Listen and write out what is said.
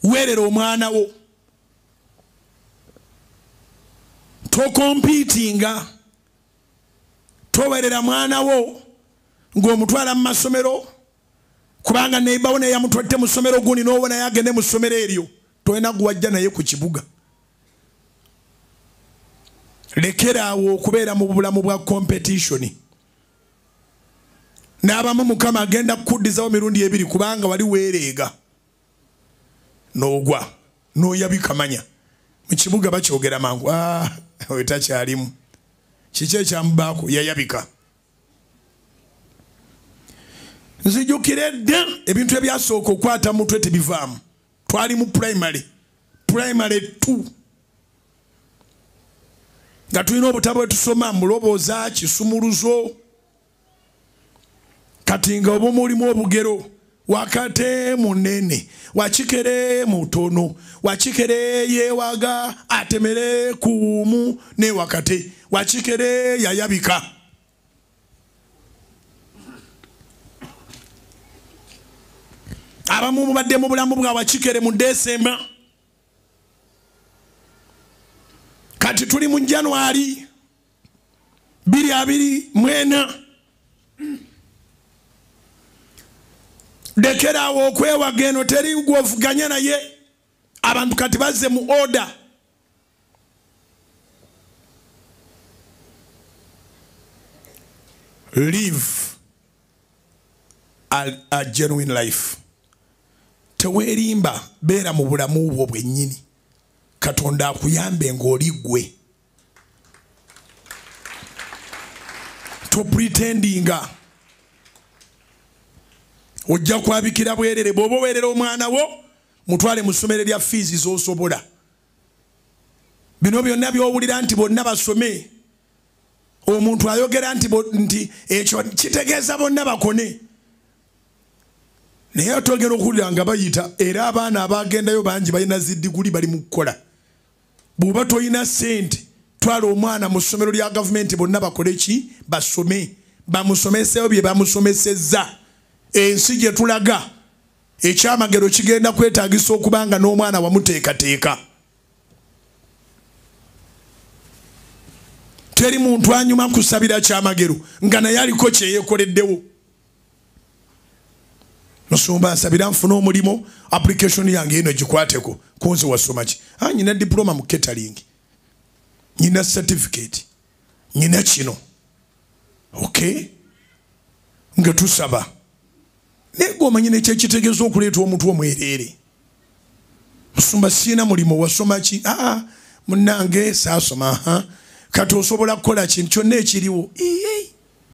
werera omwana wo to competinga towerera mwana wo ng'omutwala mu masomero kubanga neighbor ne yamutwette mu somero guni n'obona yagende mu somero eryo toyina guwajja naye ku kibuga. Lekeraawo okubeera mu bulamu bwa competition. N'abamu Mukama agenda kukuddizawo mirundi ebiri kubanga wali weereega n'ogwa n'oyabika manya mu kibuga bakyogera mangu oyo takyalimu kiki ekyamubaako yayabika. Nzijukire dda ebintu ebyasooka okwata mutwe tebivaamu. Twali mu primary 2 nga tulina obutabo bwetusoma mulobooza kisumuluzo kati nga oba mulimu obugero wakate munene wakikere mutono wakikere yewaga atemere kuumu ne wakate wakikere yayabika. Abamu mubadde mu bulamu bwa wakikere mu Desemba kati tuli mu January 2024. Lekerawo okwewaga eno teri gwovuganya naye abantu kati bazze mu order. Live a genuine life. Tewerimba beera mu bulamu bwo bwennyini Katonda akuyambe ng'oli ggwe. To pretendinga ojja kwabikira bwerere bw'oba oweerera omwana wo mutwale mu ssomero lya fees z'osobola. Bino byonna by'owulira nti bonna basome omuntu ayogera nti ekyo kitegeeza bonna bakone. Naye atogera okuwulira nga bayita era abaana abagendayo bangi balina ziddiguli bali mu kukola. Bw'oba toyina sente twala omwana mu ssomero lya gavumenti bonna bakole ki basome bamusomeseyo bye bamusomesezza. Ensi gye tulaga ekyamagero kigenda kwetaagisa okubanga n'omwana wamuteekateeka. Teri muntu anyuma kusabira kyamagero nga naye aliko kye yeekoleddewo. Nosumba nsabira nfuna omulimo application yange eno gikwateko kunze wasoma ki nyina diploma mu catering nyina certificate nyina kino okay nga tusaba nego manyine kye kitegeeza okuleeta omuntu omwerere. Nosumba sina mulimo wasoma ki munnange saasoma kati osobola kukola kintu kyonna ekiriwo